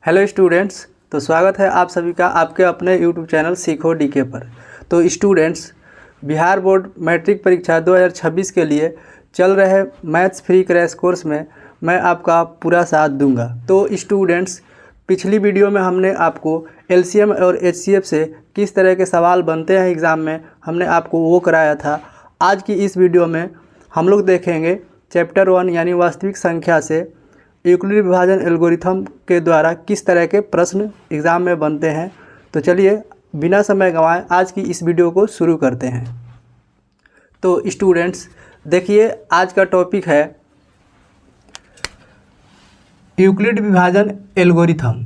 Hello students, तो स्वागत है आप सभी का आपके अपने यूट्यूब चैनल सीखो डीके पर। तो स्टूडेंट्स, बिहार बोर्ड मैट्रिक परीक्षा 2026 के लिए चल रहे मैथ्स फ्री क्रैश कोर्स में मैं आपका पूरा साथ दूंगा। तो स्टूडेंट्स, पिछली वीडियो में हमने आपको एलसीएम और एचसीएफ से किस तरह के सवाल बनते हैं एग्ज़ाम में, हमने आपको वो कराया था। आज की इस वीडियो में हम लोग देखेंगे चैप्टर 1 यानी वास्तविक संख्या से यूक्लिड विभाजन एल्गोरिथम के द्वारा किस तरह के प्रश्न एग्ज़ाम में बनते हैं। तो चलिए बिना समय गंवाए आज की इस वीडियो को शुरू करते हैं। तो स्टूडेंट्स देखिए, आज का टॉपिक है यूक्लिड विभाजन एल्गोरिथम।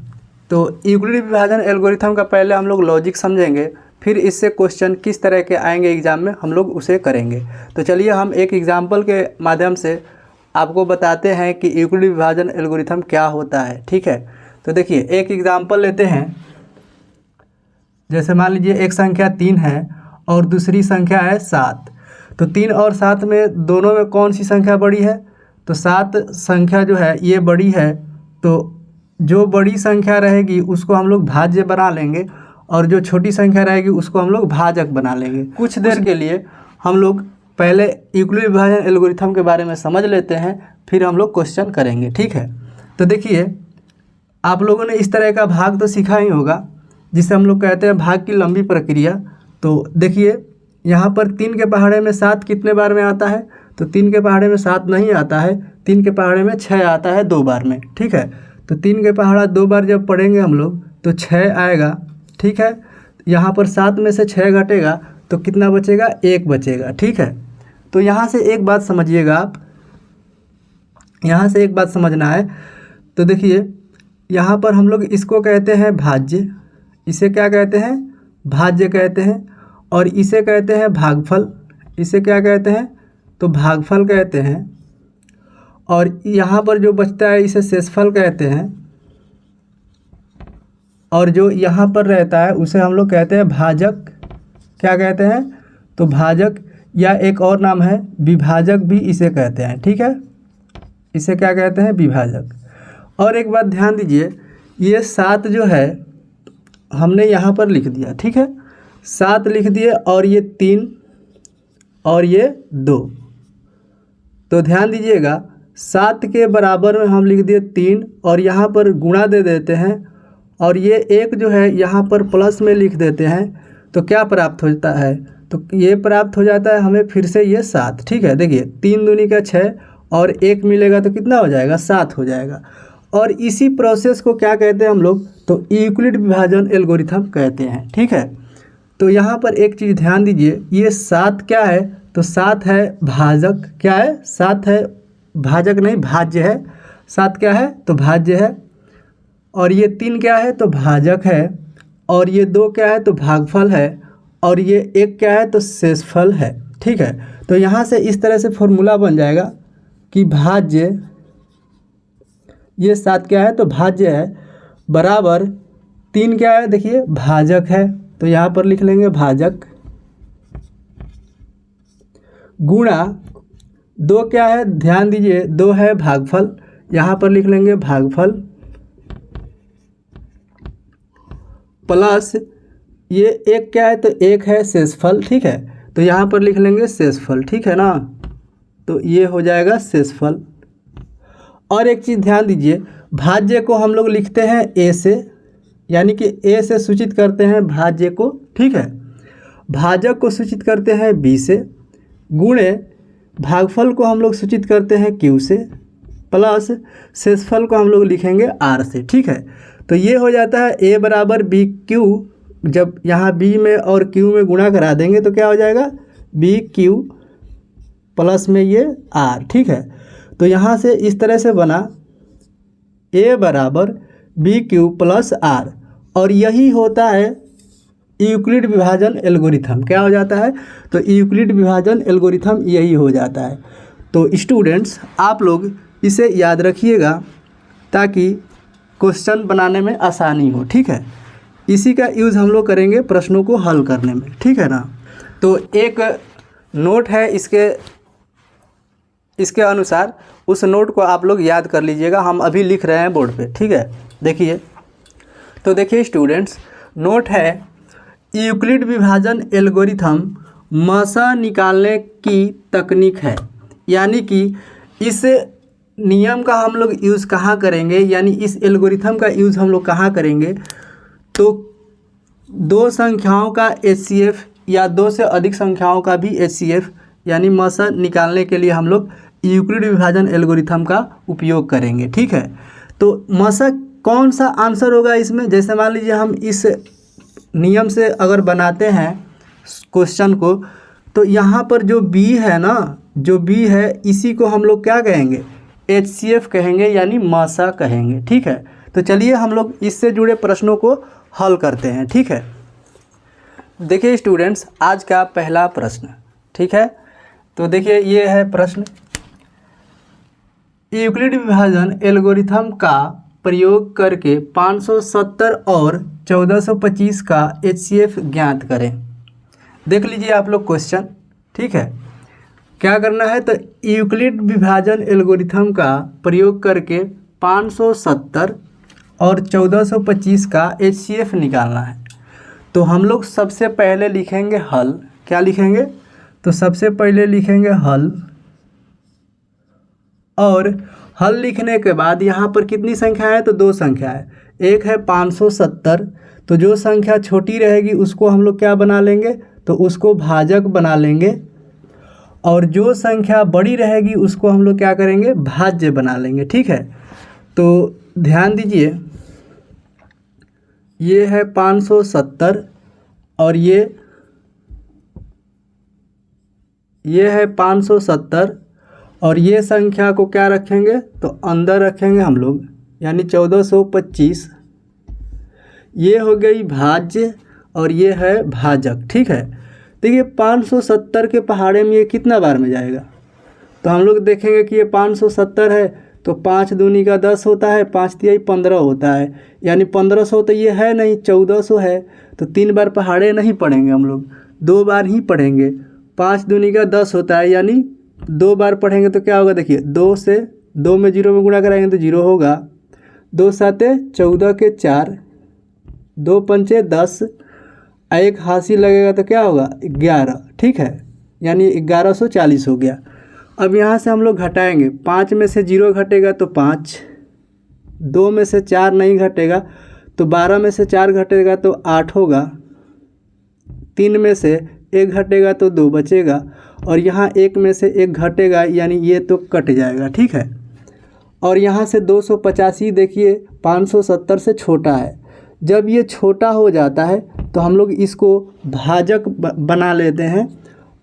तो यूक्लिड विभाजन एल्गोरिथम का पहले हम लोग लॉजिक समझेंगे, फिर इससे क्वेश्चन किस तरह के आएंगे एग्ज़ाम में हम लोग उसे करेंगे। तो चलिए हम एक एग्जाम्पल के माध्यम से आपको बताते हैं कि यूक्लिड विभाजन एल्गोरिथम क्या होता है। ठीक है, तो देखिए एक एग्जाम्पल लेते हैं। जैसे मान लीजिए एक संख्या 3 है और दूसरी संख्या है 7। तो 3 और 7 में दोनों में कौन सी संख्या बड़ी है? तो 7 संख्या जो है ये बड़ी है, तो जो बड़ी संख्या रहेगी उसको हम लोग भाज्य बना लेंगे और जो छोटी संख्या रहेगी उसको हम लोग भाजक बना लेंगे। कुछ देर के लिए हम लोग पहले यूक्लिड विभाजन एल्गोरिथम के बारे में समझ लेते हैं, फिर हम लोग क्वेश्चन करेंगे। ठीक है, तो देखिए आप लोगों ने इस तरह का भाग तो सीखा ही होगा जिसे हम लोग कहते हैं भाग की लंबी प्रक्रिया। तो देखिए यहाँ पर 3 के पहाड़े में 7 कितने बार में आता है? तो 3 के पहाड़े में 7 नहीं आता है, 3 के पहाड़े में 6 आता है 2 बार में। ठीक है, तो 3 के पहाड़ा 2 बार जब पढ़ेंगे हम लोग तो 6 आएगा। ठीक है, यहाँ पर 7 में से 6 घटेगा तो कितना बचेगा? 1 बचेगा। ठीक है, तो यहाँ से एक बात समझिएगा आप, यहाँ से एक बात समझना है। तो देखिए यहाँ पर हम लोग इसको कहते हैं भाज्य, इसे क्या कहते हैं? भाज्य कहते हैं। और इसे कहते हैं भागफल, इसे क्या कहते हैं? तो भागफल कहते हैं। और यहाँ पर जो बचता है इसे शेषफल कहते हैं। और जो यहाँ पर रहता है उसे हम लोग कहते हैं भाजक। क्या कहते हैं? तो भाजक, या एक और नाम है विभाजक भी इसे कहते हैं। ठीक है, इसे क्या कहते हैं? विभाजक। और एक बात ध्यान दीजिए, ये 7 जो है हमने यहाँ पर लिख दिया। ठीक है, 7 लिख दिए और ये 3 और ये 2। तो ध्यान दीजिएगा 7 के बराबर में हम लिख दिए 3 और यहाँ पर गुणा दे देते हैं और ये 1 जो है यहाँ पर प्लस में लिख देते हैं। तो क्या प्राप्त होता है? तो ये प्राप्त हो जाता है हमें फिर से ये 7। ठीक है, देखिए 3 दूनी का 6 और 1 मिलेगा तो कितना हो जाएगा? 7 हो जाएगा। और इसी प्रोसेस को क्या कहते हैं हम लोग? तो यूक्लिड विभाजन एल्गोरिथम कहते हैं। ठीक है, तो यहाँ पर एक चीज़ ध्यान दीजिए, ये 7 क्या है? तो 7 है भाजक। क्या है? 7 है भाजक, नहीं भाज्य है। 7 क्या है? तो भाज्य है। और ये 3 क्या है? तो भाजक है। और ये 2 क्या है? तो भागफल है। और ये 1 क्या है? तो शेषफल है। ठीक है, तो यहाँ से इस तरह से फॉर्मूला बन जाएगा कि भाज्य, ये 7 क्या है? तो भाज्य है, बराबर 3 क्या है? देखिए भाजक है, तो यहाँ पर लिख लेंगे भाजक, गुणा 2 क्या है? ध्यान दीजिए 2 है भागफल, यहाँ पर लिख लेंगे भागफल, प्लस ये 1 क्या है? तो 1 है शेषफल। ठीक है, तो यहाँ पर लिख लेंगे शेषफल। ठीक है ना, तो ये हो जाएगा शेषफल। और एक चीज़ ध्यान दीजिए, भाज्य को हम लोग लिखते हैं ए से, यानी कि ए से सूचित करते हैं भाज्य को। ठीक है, भाजक को सूचित करते हैं बी से, गुणे भागफल को हम लोग सूचित करते हैं क्यू से, प्लस शेषफल को हम लोग लिखेंगे आर से। ठीक है, तो ये हो जाता है ए बराबर बी क्यू। जब यहाँ बी में और क्यू में गुणा करा देंगे तो क्या हो जाएगा? बी क्यू प्लस में ये आर। ठीक है, तो यहाँ से इस तरह से बना ए बराबर बी क्यू प्लस आर। और यही होता है यूक्लिड विभाजन एल्गोरिथम। क्या हो जाता है? तो यूक्लिड विभाजन एल्गोरिथम यही हो जाता है। तो स्टूडेंट्स आप लोग इसे याद रखिएगा ताकि क्वेश्चन बनाने में आसानी हो। ठीक है, इसी का यूज़ हम लोग करेंगे प्रश्नों को हल करने में। ठीक है ना, तो एक नोट है इसके अनुसार, उस नोट को आप लोग याद कर लीजिएगा। हम अभी लिख रहे हैं बोर्ड पे। ठीक है, देखिए तो देखिए स्टूडेंट्स, नोट है यूक्लिड विभाजन एल्गोरिथम मसा निकालने की तकनीक है। यानी कि इस नियम का हम लोग यूज़ कहाँ करेंगे, यानी इस एल्गोरिथम का यूज़ हम लोग कहाँ करेंगे, तो दो संख्याओं का HCF या दो से अधिक संख्याओं का भी HCF यानी मसा निकालने के लिए हम लोग यूक्लिड विभाजन एल्गोरिथम का उपयोग करेंगे। ठीक है, तो मसा कौन सा आंसर होगा इसमें, जैसे मान लीजिए हम इस नियम से अगर बनाते हैं क्वेश्चन को, तो यहाँ पर जो B है ना, जो B है इसी को हम लोग क्या कहेंगे, HCF कहेंगे यानी मसा कहेंगे। ठीक है, तो चलिए हम लोग इससे जुड़े प्रश्नों को हल करते हैं। ठीक है, देखिए स्टूडेंट्स, आज का पहला प्रश्न। ठीक है, तो देखिए ये है प्रश्न, यूक्लिड विभाजन एल्गोरिथम का प्रयोग करके 570 और 1425 का HCF ज्ञात करें। देख लीजिए आप लोग क्वेश्चन। ठीक है, क्या करना है, तो यूक्लिड विभाजन एल्गोरिथम का प्रयोग करके 570 और 1425 का HCF निकालना है। तो हम लोग सबसे पहले लिखेंगे हल। क्या लिखेंगे, तो सबसे पहले लिखेंगे हल, और हल लिखने के बाद यहाँ पर कितनी संख्या है, तो दो संख्या है। एक है 570, तो जो संख्या छोटी रहेगी उसको हम लोग क्या बना लेंगे, तो उसको भाजक बना लेंगे, और जो संख्या बड़ी रहेगी उसको हम लोग क्या करेंगे, भाज्य बना लेंगे। ठीक है, तो ध्यान दीजिए, ये है 570 और ये है 570, और ये संख्या को क्या रखेंगे, तो अंदर रखेंगे हम लोग, यानी 1425। ये हो गई भाज्य और ये है भाजक। ठीक है, देखिए 570 के पहाड़े में ये कितना बार में जाएगा, तो हम लोग देखेंगे कि ये 570 है, तो 5 दूनी का 10 होता है, 5 तिहाई 15 होता है, यानी 1500 तो ये है नहीं, 1400 है, तो 3 बार पहाड़े नहीं पढ़ेंगे हम लोग, 2 बार ही पढ़ेंगे। 5 दूनी का 10 होता है, यानी 2 बार पढ़ेंगे तो क्या होगा, देखिए 2 से 2 में 0 में गुणा कराएंगे तो 0 होगा, 2 साते 14 के 4, 2 पंचे 10, एक हासिल लगेगा तो क्या होगा 11। ठीक है, यानी 1140 हो गया। अब यहाँ से हम लोग घटाएंगे, 5 में से 0 घटेगा तो 5, 2 में से 4 नहीं घटेगा तो 12 में से 4 घटेगा तो 8 होगा, 3 में से 1 घटेगा तो 2 बचेगा, और यहाँ 1 में से 1 घटेगा यानी ये तो कट जाएगा। ठीक है, और यहाँ से 285 देखिए 570 से छोटा है। जब ये छोटा हो जाता है तो हम लोग इसको भाजक बना लेते हैं,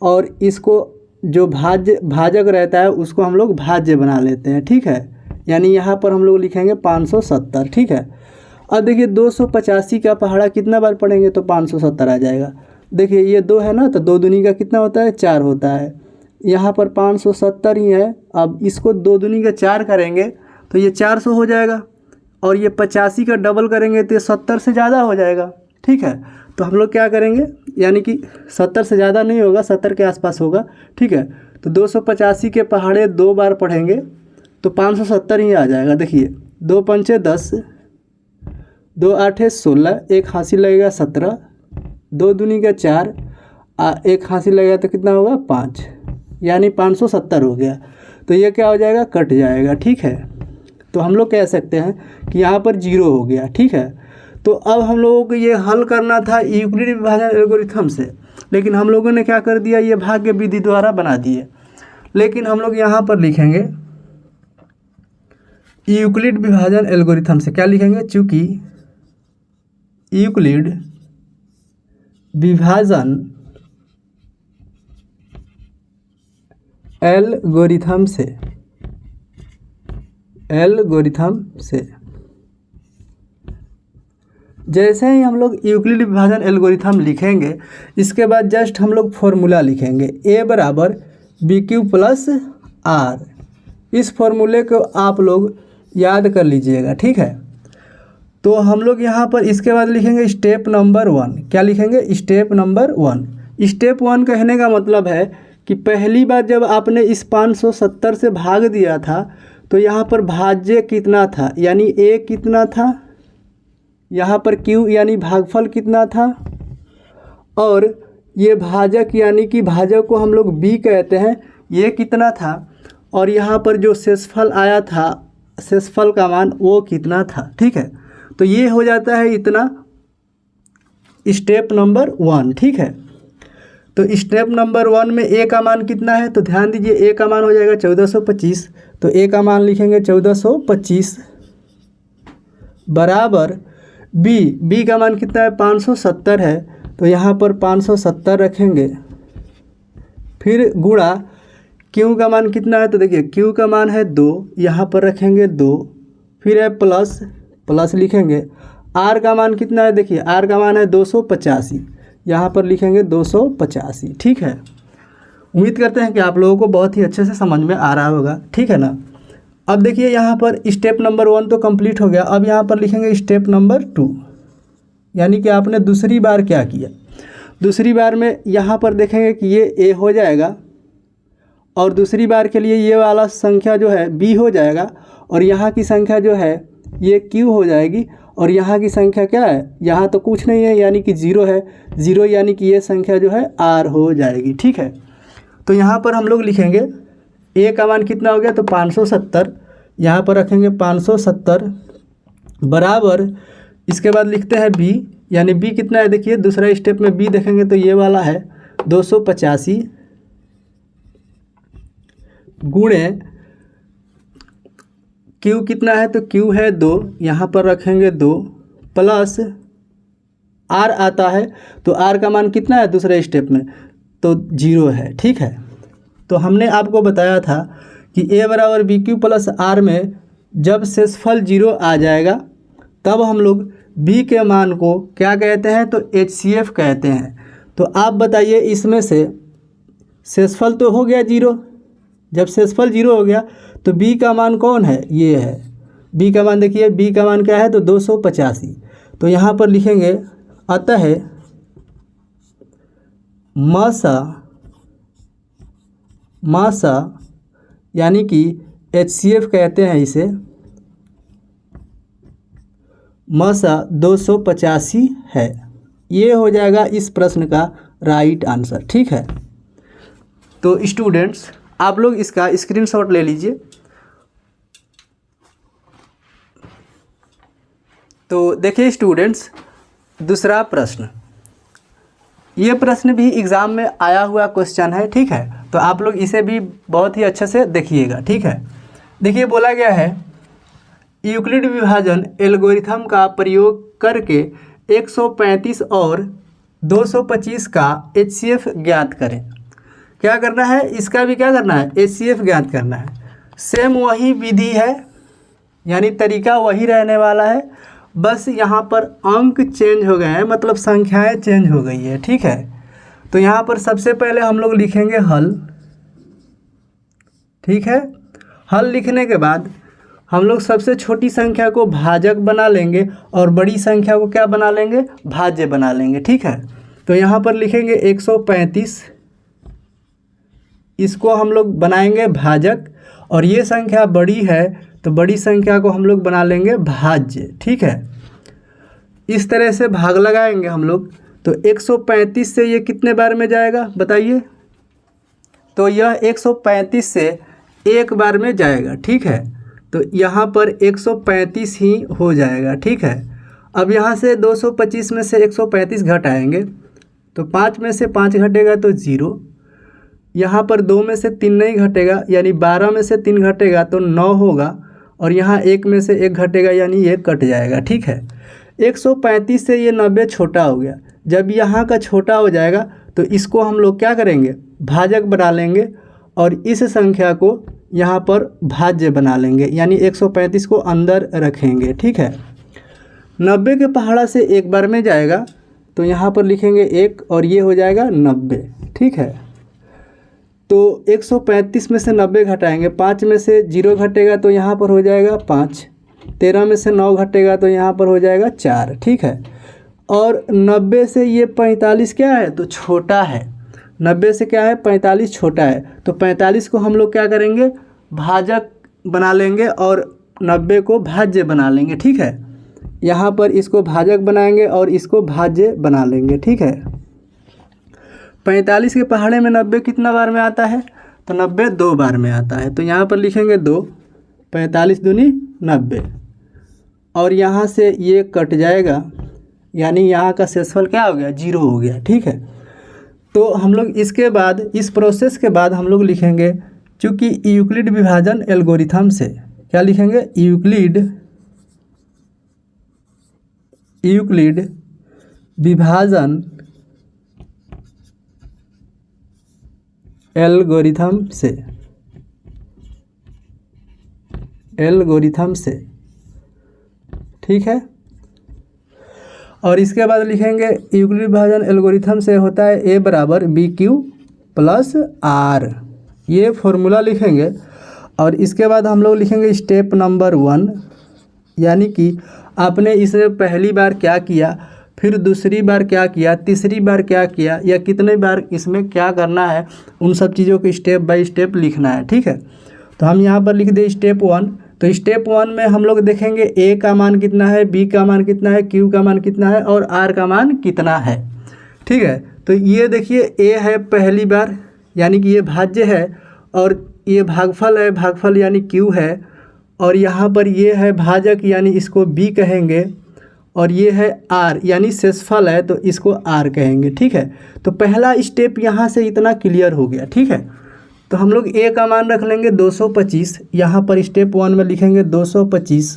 और इसको जो भाजक रहता है उसको हम लोग भाज्य बना लेते हैं। ठीक है, यानी यहाँ पर हम लोग लिखेंगे 570। ठीक है, अब देखिए 285 का पहाड़ा कितना बार पढ़ेंगे तो 570 आ जाएगा। देखिए ये 2 है ना, तो 2 दूनी का कितना होता है, 4 होता है, यहाँ पर 570 ही है। अब इसको 2 दूनी का 4 करेंगे तो ये 400 हो जाएगा, और ये 85 का डबल करेंगे तो ये 70 से ज़्यादा हो जाएगा। ठीक है, तो हम लोग क्या करेंगे, यानी कि 70 से ज़्यादा नहीं होगा, 70 के आसपास होगा। ठीक है, तो 285 के पहाड़े 2 बार पढ़ेंगे तो 570 ही आ जाएगा। देखिए 2 पंचे 10, 2 आठे 16, एक हासिल लगेगा 17, 2 दूनी का 4, एक हासिल लगेगा तो कितना होगा 5, यानी 570 हो गया। तो ये क्या हो जाएगा, कट जाएगा। ठीक है, तो हम लोग कह सकते हैं कि यहाँ पर 0 हो गया। ठीक है, तो अब हम लोगों को ये हल करना था यूक्लिड विभाजन एल्गोरिथम से, लेकिन हम लोगों ने क्या कर दिया, ये भाज्य विधि द्वारा बना दिए। लेकिन हम लोग यहाँ पर लिखेंगे यूक्लिड विभाजन एल्गोरिथम से, क्या लिखेंगे, चूँकि यूक्लिड विभाजन एल्गोरिथम से जैसे ही हम लोग यूक्लिड विभाजन एल्गोरिथम लिखेंगे, इसके बाद जस्ट हम लोग फॉर्मूला लिखेंगे, A बराबर BQ प्लस R। इस फॉर्मूले को आप लोग याद कर लीजिएगा। ठीक है, तो हम लोग यहाँ पर इसके बाद लिखेंगे स्टेप नंबर 1। क्या लिखेंगे, स्टेप नंबर 1। स्टेप 1 कहने का मतलब है कि पहली बार जब आपने इस 570 से भाग दिया था तो यहाँ पर भाज्य कितना था, यानी A कितना था, यहाँ पर q यानी भागफल कितना था, और ये भाजक यानी कि भाजक को हम लोग b कहते हैं, ये कितना था, और यहाँ पर जो शेषफल आया था, शेषफल का मान वो कितना था। ठीक है, तो ये हो जाता है इतना स्टेप नंबर 1। ठीक है, तो स्टेप नंबर 1 में a का मान कितना है, तो ध्यान दीजिए a का मान हो जाएगा 1425। तो a का मान लिखेंगे 1425 बराबर b का मान कितना है 570 है, तो यहाँ पर 570 रखेंगे। फिर गुणा q का मान कितना है, तो देखिए q का मान है 2, यहाँ पर रखेंगे 2। फिर है प्लस लिखेंगे। r का मान कितना है, देखिए r का मान है 285, यहाँ पर लिखेंगे 285। ठीक है, उम्मीद करते हैं कि आप लोगों को बहुत ही अच्छे से समझ में आ रहा होगा। ठीक है ना। अब देखिए यहाँ पर स्टेप नंबर 1 तो कंप्लीट हो गया। अब यहाँ पर लिखेंगे स्टेप नंबर 2, यानी कि आपने दूसरी बार क्या किया। दूसरी बार में यहाँ पर देखेंगे कि ये a हो जाएगा, और दूसरी बार के लिए ये वाला संख्या जो है b हो जाएगा, और यहाँ की संख्या जो है ये q हो जाएगी, और यहाँ की संख्या क्या है, यहाँ तो कुछ नहीं है यानी कि 0 है, 0 यानी कि ये संख्या जो है r हो जाएगी। ठीक है, तो यहाँ पर हम लोग लिखेंगे a का मान कितना हो गया, तो 570, यहाँ पर रखेंगे 570 बराबर, इसके बाद लिखते हैं b, यानी b कितना है, देखिए दूसरा स्टेप में b देखेंगे तो ये वाला है 285 गुणे q कितना है, तो q है 2, यहाँ पर रखेंगे 2 प्लस r आता है, तो r का मान कितना है दूसरे स्टेप में, तो 0 है। ठीक है, तो हमने आपको बताया था कि a बराबर बी क्यू प्लस आर में जब शेषफल 0 आ जाएगा तब हम लोग b के मान को क्या कहते हैं, तो HCF कहते हैं। तो आप बताइए इसमें से शेषफल तो हो गया 0, जब शेषफल 0 हो गया तो b का मान कौन है, ये है b का मान। देखिए b का मान क्या है, तो 285। तो यहाँ पर लिखेंगे अतः मासा यानी कि HCF कहते हैं इसे, मासा 285 है। ये हो जाएगा इस प्रश्न का राइट आंसर। ठीक है, तो स्टूडेंट्स आप लोग इसका स्क्रीनशॉट ले लीजिए। तो देखिए स्टूडेंट्स, दूसरा प्रश्न, ये प्रश्न भी एग्ज़ाम में आया हुआ क्वेश्चन है। ठीक है, तो आप लोग इसे भी बहुत ही अच्छे से देखिएगा। ठीक है, देखिए बोला गया है यूक्लिड विभाजन एल्गोरिथम का प्रयोग करके 135 और 225 का HCF ज्ञात करें। क्या करना है, इसका भी क्या करना है, HCF ज्ञात करना है। सेम वही विधि है, यानी तरीका वही रहने वाला है, बस यहाँ पर अंक चेंज हो गए हैं, मतलब संख्याएं चेंज हो गई है। ठीक है, तो यहाँ पर सबसे पहले हम लोग लिखेंगे हल। ठीक है, हल लिखने के बाद हम लोग सबसे छोटी संख्या को भाजक बना लेंगे और बड़ी संख्या को क्या बना लेंगे, भाज्य बना लेंगे। ठीक है, तो यहाँ पर लिखेंगे 135, इसको हम लोग बनाएंगे भाजक, और ये संख्या बड़ी है तो बड़ी संख्या को हम लोग बना लेंगे भाज्य। ठीक है, इस तरह से भाग लगाएंगे हम लोग। तो 135 से ये कितने बार में जाएगा बताइए, तो यह 135 से एक बार में जाएगा। ठीक है, तो यहाँ पर 135 ही हो जाएगा। ठीक है, अब यहाँ से 225 में से 135 घटाएंगे, तो 5 में से 5 घटेगा तो 0, यहाँ पर 2 में से 3 नहीं घटेगा, यानी 12 में से 3 घटेगा तो 9 होगा, और यहाँ 1 में से 1 घटेगा यानी ये कट जाएगा। ठीक है, 135 से ये 90 छोटा हो गया। जब यहाँ का छोटा हो जाएगा तो इसको हम लोग क्या करेंगे, भाजक बना लेंगे, और इस संख्या को यहाँ पर भाज्य बना लेंगे, यानी 135 को अंदर रखेंगे। ठीक है, 90 के पहाड़ा से एक बार में जाएगा, तो यहाँ पर लिखेंगे 1 और ये हो जाएगा 90। ठीक है, तो 135 में से 90 घटाएंगे, 5 में से 0 घटेगा तो यहाँ पर हो जाएगा 5, 13 में से 9 घटेगा तो यहाँ पर हो जाएगा 4। ठीक है, और 90 से ये 45 क्या है, तो छोटा है। 90 से क्या है, 45 छोटा है, तो 45 को हम लोग क्या करेंगे, भाजक बना लेंगे और 90 को भाज्य बना लेंगे। ठीक है, यहाँ पर इसको भाजक बनाएंगे और इसको भाज्य बना लेंगे। ठीक है, 45 के पहाड़े में 90 कितना बार में आता है? तो 90 2 बार में आता है। तो यहाँ पर लिखेंगे 2, 45 दूनी 90 और यहाँ से ये कट जाएगा, यानी यहाँ का शेषफल क्या हो गया? 0 हो गया। ठीक है, तो हम लोग इसके बाद, इस प्रोसेस के बाद हम लोग लिखेंगे, चूँकि यूक्लिड विभाजन एल्गोरिथम से, क्या लिखेंगे? यूक्लिड विभाजन एल्गोरिथम से। ठीक है, और इसके बाद लिखेंगे यूक्लिड विभाजन एल्गोरिथम से होता है A बराबर BQ प्लस R, ये फॉर्मूला लिखेंगे। और इसके बाद हम लोग लिखेंगे स्टेप नंबर 1, यानी कि आपने इसमें पहली बार क्या किया, फिर दूसरी बार क्या किया, तीसरी बार क्या किया, या कितने बार इसमें क्या करना है, उन सब चीज़ों को स्टेप बाय स्टेप लिखना है। ठीक है, तो हम यहाँ पर लिख दें स्टेप 1। तो स्टेप 1 में हम लोग देखेंगे A का मान कितना है, B का मान कितना है, Q का मान कितना है और R का मान कितना है। ठीक है, तो ये देखिए A है पहली बार, यानी कि ये भाज्य है, और ये भागफल है, भागफल यानी Q है, और यहाँ पर ये है भाजक, यानी इसको B कहेंगे, और ये है R यानी शेषफल है, तो इसको R कहेंगे। ठीक है, तो पहला स्टेप यहाँ से इतना क्लियर हो गया। ठीक है, तो हम लोग A का मान रख लेंगे 225, यहाँ पर स्टेप 1 में लिखेंगे 225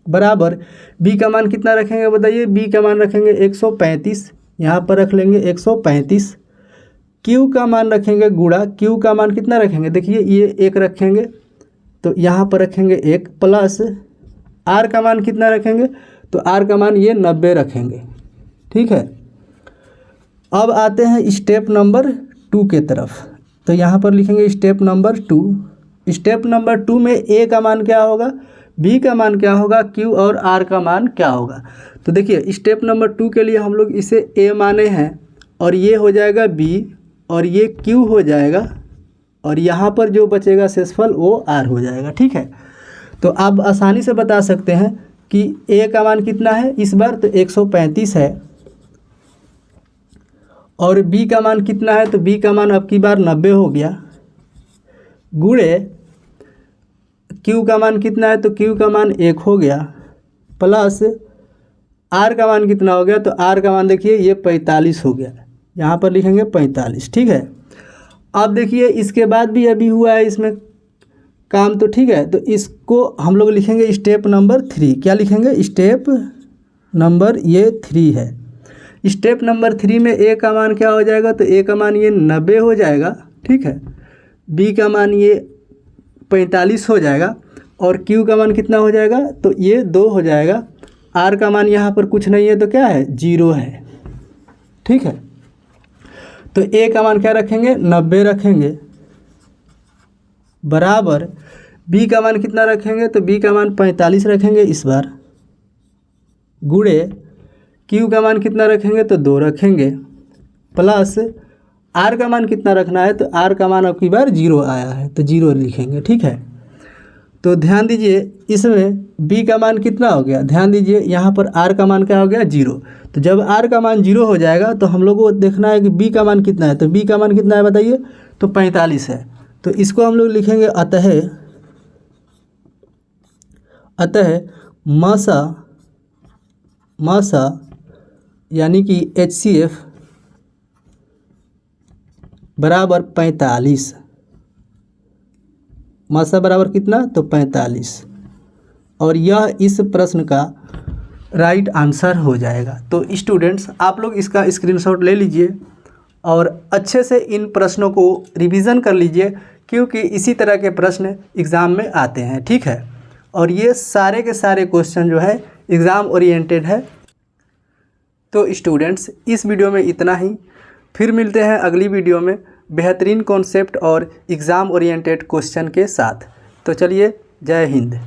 बराबर B का मान कितना रखेंगे बताइए? B का मान रखेंगे 135, यहाँ पर रख लेंगे 135। Q का मान रखेंगे गुणा, Q का मान कितना रखेंगे? देखिए ये 1 रखेंगे, तो यहाँ पर रखेंगे 1 प्लस R का मान कितना रखेंगे? तो R का मान ये 90 रखेंगे। ठीक है, अब आते हैं स्टेप नंबर 2 के तरफ। तो यहाँ पर लिखेंगे स्टेप नंबर 2। स्टेप नंबर 2 में A का मान क्या होगा, B का मान क्या होगा, Q और R का मान क्या होगा? तो देखिए स्टेप नंबर 2 के लिए हम लोग इसे A माने हैं, और ये हो जाएगा B, और ये Q हो जाएगा, और यहाँ पर जो बचेगा शेषफल वो R हो जाएगा। ठीक है, तो आप आसानी से बता सकते हैं कि A का मान कितना है इस बार? तो 135 है, और B का मान कितना है? तो B का मान अब की बार 90 हो गया, गुणे Q का मान कितना है? तो Q का मान 1 हो गया, प्लस R का मान कितना हो गया? तो R का मान देखिए ये 45 हो गया, यहाँ पर लिखेंगे 45। ठीक है, अब देखिए इसके बाद भी अभी हुआ है इसमें काम, तो ठीक है, तो इसको हम लोग लिखेंगे स्टेप नंबर 3। क्या लिखेंगे? स्टेप नंबर ये 3 है। स्टेप नंबर 3 में A का मान क्या हो जाएगा? तो A का मान ये 90 हो जाएगा। ठीक है, B का मान ये 45 हो जाएगा, और Q का मान कितना हो जाएगा? तो ये 2 हो जाएगा। R का मान यहाँ पर कुछ नहीं है, तो क्या है? 0 है। ठीक है, तो A का मान क्या रखेंगे? 90 रखेंगे, बराबर B का मान कितना रखेंगे? तो B का मान 45 रखेंगे इस बार, गुणे Q का मान कितना रखेंगे? तो 2 रखेंगे, प्लस R का मान कितना रखना है? तो R का मान अब की बार 0 आया है, तो 0 लिखेंगे। ठीक है, तो ध्यान दीजिए इसमें B का मान कितना हो गया? ध्यान दीजिए यहाँ पर R का मान क्या हो गया? 0। तो जब R का मान 0 हो जाएगा तो हम लोग को देखना है कि B का मान कितना है। तो B का मान कितना है बताइए? तो 45 है। तो इसको हम लोग लिखेंगे अतः मासा यानी कि HCF बराबर 45। मासा बराबर कितना? तो 45, और यह इस प्रश्न का राइट आंसर हो जाएगा। तो स्टूडेंट्स आप लोग इसका स्क्रीनशॉट ले लीजिए और अच्छे से इन प्रश्नों को रिवीजन कर लीजिए, क्योंकि इसी तरह के प्रश्न एग्ज़ाम में आते हैं। ठीक है, और ये सारे के सारे क्वेश्चन जो है एग्ज़ाम ओरिएंटेड है। तो स्टूडेंट्स इस वीडियो में इतना ही, फिर मिलते हैं अगली वीडियो में बेहतरीन कॉन्सेप्ट और एग्ज़ाम ओरिएंटेड क्वेश्चन के साथ। तो चलिए, जय हिंद।